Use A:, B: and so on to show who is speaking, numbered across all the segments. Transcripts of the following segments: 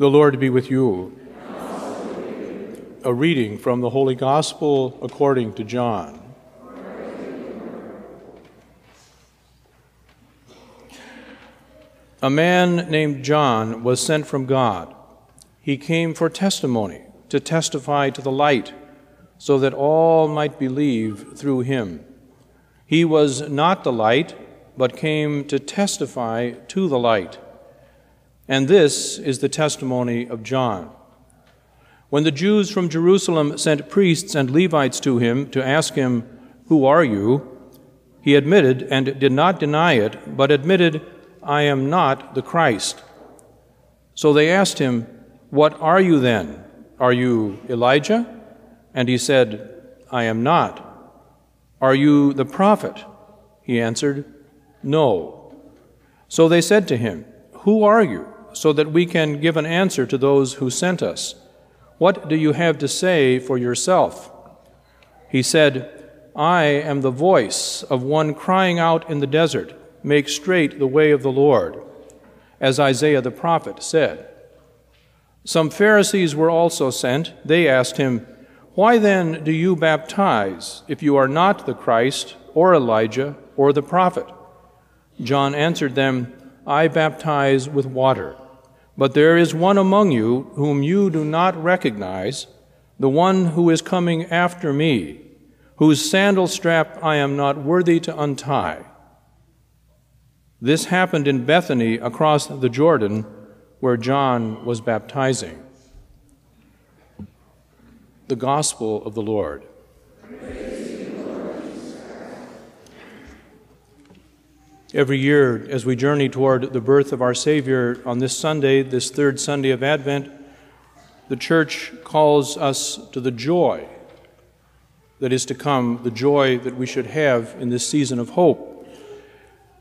A: The Lord be with you. A reading from the Holy Gospel according to John. A man named John was sent from God. He came for testimony, to testify to the light, so that all might believe through him. He was not the light, but came to testify to the light. And this is the testimony of John. When the Jews from Jerusalem sent priests and Levites to him to ask him, "Who are you?" he admitted and did not deny it, but admitted, "I am not the Christ." So they asked him, "What are you then? Are you Elijah?" And he said, "I am not." "Are you the prophet?" He answered, "No." So they said to him, "Who are you? So that we can give an answer to those who sent us. What do you have to say for yourself?" He said, "I am the voice of one crying out in the desert, 'Make straight the way of the Lord,' as Isaiah the prophet said." Some Pharisees were also sent. They asked him, "Why then do you baptize, if you are not the Christ, or Elijah, or the prophet?" John answered them, "I baptize with water. But there is one among you whom you do not recognize, the one who is coming after me, whose sandal strap I am not worthy to untie." This happened in Bethany across the Jordan, where John was baptizing. The Gospel of the Lord. Every year, as we journey toward the birth of our Savior on this Sunday, this third Sunday of Advent, the Church calls us to the joy that is to come, the joy that we should have in this season of hope.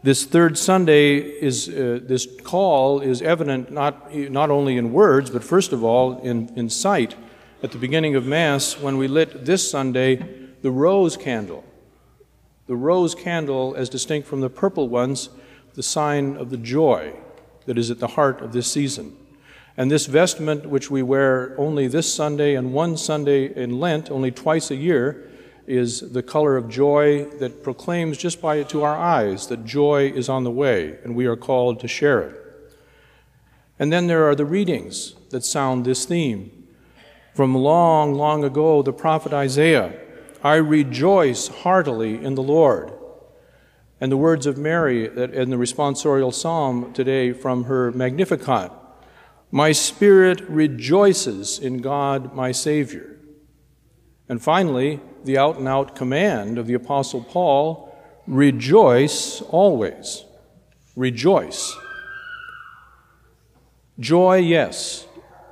A: This third Sunday this call is evident not only in words, but first of all in sight. At the beginning of Mass, when we lit this Sunday the rose candle. The rose candle, as distinct from the purple ones, the sign of the joy that is at the heart of this season. And this vestment, which we wear only this Sunday and one Sunday in Lent, only twice a year, is the color of joy that proclaims just by it to our eyes that joy is on the way, and we are called to share it. And then there are the readings that sound this theme. From long, long ago, the prophet Isaiah, "I rejoice heartily in the Lord." And the words of Mary in the responsorial psalm today from her Magnificat, "My spirit rejoices in God my Savior." And finally, the out-and-out command of the Apostle Paul, "Rejoice always." Rejoice. Joy, yes,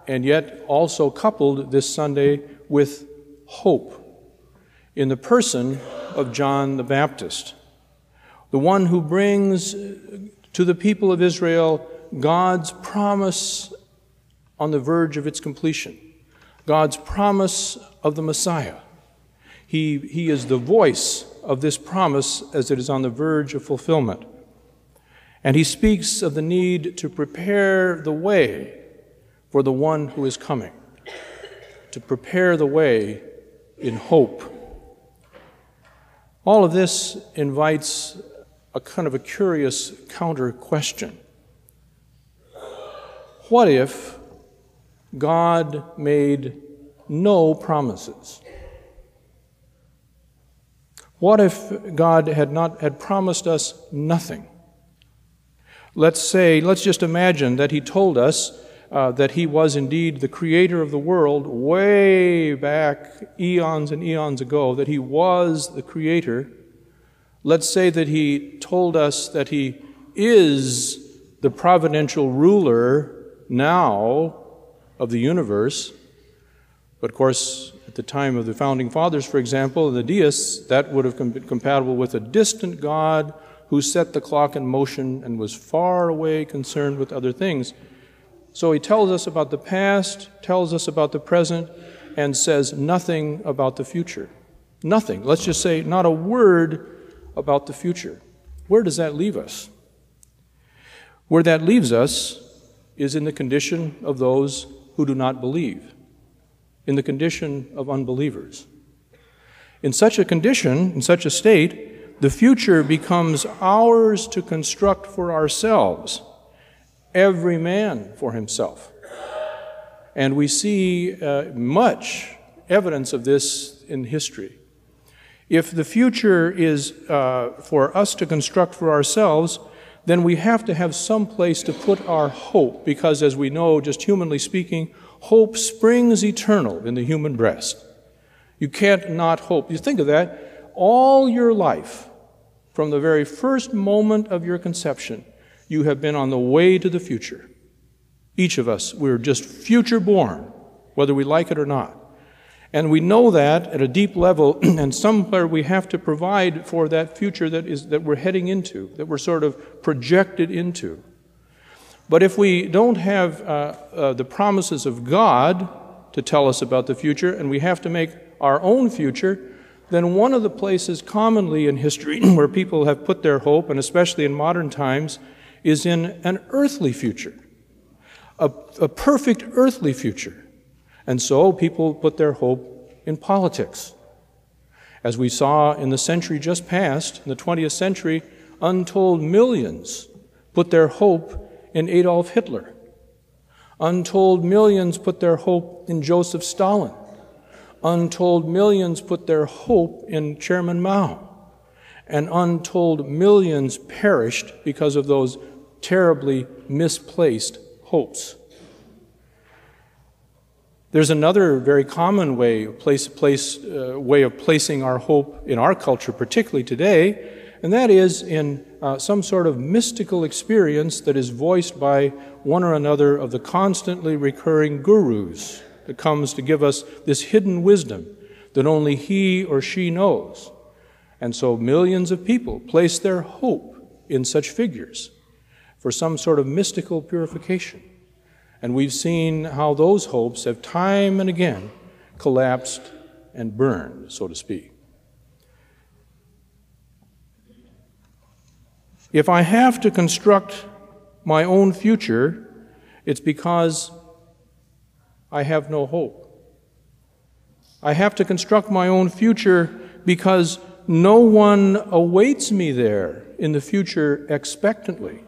A: and yet also coupled this Sunday with hope in the person of John the Baptist, the one who brings to the people of Israel God's promise on the verge of its completion, God's promise of the Messiah. He is the voice of this promise as it is on the verge of fulfillment. And he speaks of the need to prepare the way for the one who is coming, to prepare the way in hope. All of this invites a kind of a curious counter question. What if God made no promises? What if God had promised us nothing? Let's just imagine that he told us that he was indeed the creator of the world way back eons and eons ago, that he was the creator. Let's say that he told us that he is the providential ruler now of the universe. But of course, at the time of the Founding Fathers, for example, the deists, that would have been compatible with a distant God who set the clock in motion and was far away concerned with other things. So he tells us about the past, tells us about the present, and says nothing about the future. Nothing. Let's just say not a word about the future. Where does that leave us? Where that leaves us is in the condition of those who do not believe, in the condition of unbelievers. In such a condition, in such a state, the future becomes ours to construct for ourselves, every man for himself. And we see much evidence of this in history. If the future is for us to construct for ourselves, then we have to have some place to put our hope, because as we know, just humanly speaking, hope springs eternal in the human breast. You can't not hope. You think of that. All your life, from the very first moment of your conception, you have been on the way to the future. Each of us, we're just future born, whether we like it or not. And we know that at a deep level, and somewhere we have to provide for that future that we're heading into, that we're sort of projected into. But if we don't have the promises of God to tell us about the future, and we have to make our own future, then one of the places commonly in history where people have put their hope, and especially in modern times, is in an earthly future, a perfect earthly future. And so people put their hope in politics. As we saw in the century just past, in the 20th century, untold millions put their hope in Adolf Hitler. Untold millions put their hope in Joseph Stalin. Untold millions put their hope in Chairman Mao. And untold millions perished because of those terribly misplaced hopes. There's another very common way of placing our hope in our culture, particularly today, and that is in some sort of mystical experience that is voiced by one or another of the constantly recurring gurus that comes to give us this hidden wisdom that only he or she knows. And so millions of people place their hope in such figures for some sort of mystical purification. And we've seen how those hopes have time and again collapsed and burned, so to speak. If I have to construct my own future, it's because I have no hope. I have to construct my own future because no one awaits me there in the future expectantly.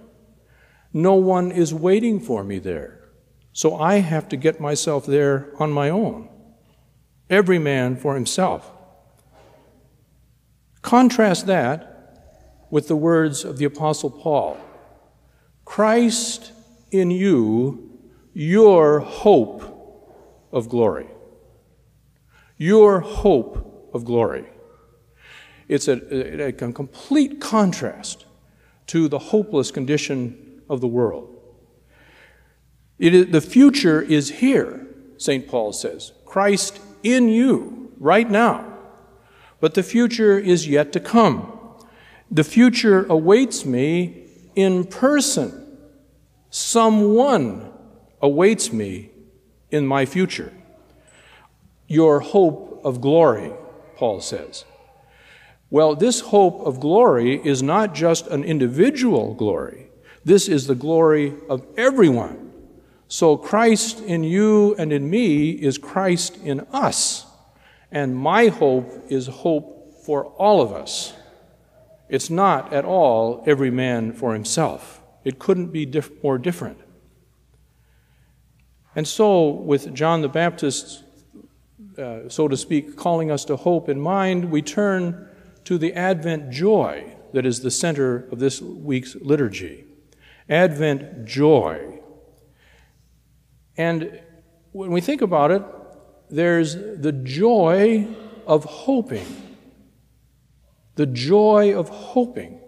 A: No one is waiting for me there. So I have to get myself there on my own. Every man for himself. Contrast that with the words of the Apostle Paul. Christ in you, your hope of glory. Your hope of glory. It's a complete contrast to the hopeless condition of the world. The future is here, St. Paul says. Christ in you, right now. But the future is yet to come. The future awaits me in person. Someone awaits me in my future. Your hope of glory, Paul says. Well, this hope of glory is not just an individual glory. This is the glory of everyone. So Christ in you and in me is Christ in us. And my hope is hope for all of us. It's not at all every man for himself. It couldn't be more different. And so with John the Baptist, so to speak, calling us to hope in mind, we turn to the Advent joy that is the center of this week's liturgy. Advent joy. And when we think about it, there's the joy of hoping. The joy of hoping.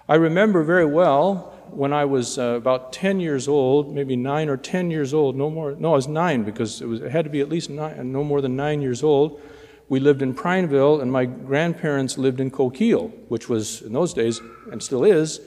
A: I remember very well when I was about 10 years old, maybe 9 or 10 years old, no more, no, I was 9 because it had to be at least 9, no more than 9 years old. We lived in Prineville, and my grandparents lived in Coquille, which was, in those days, and still is,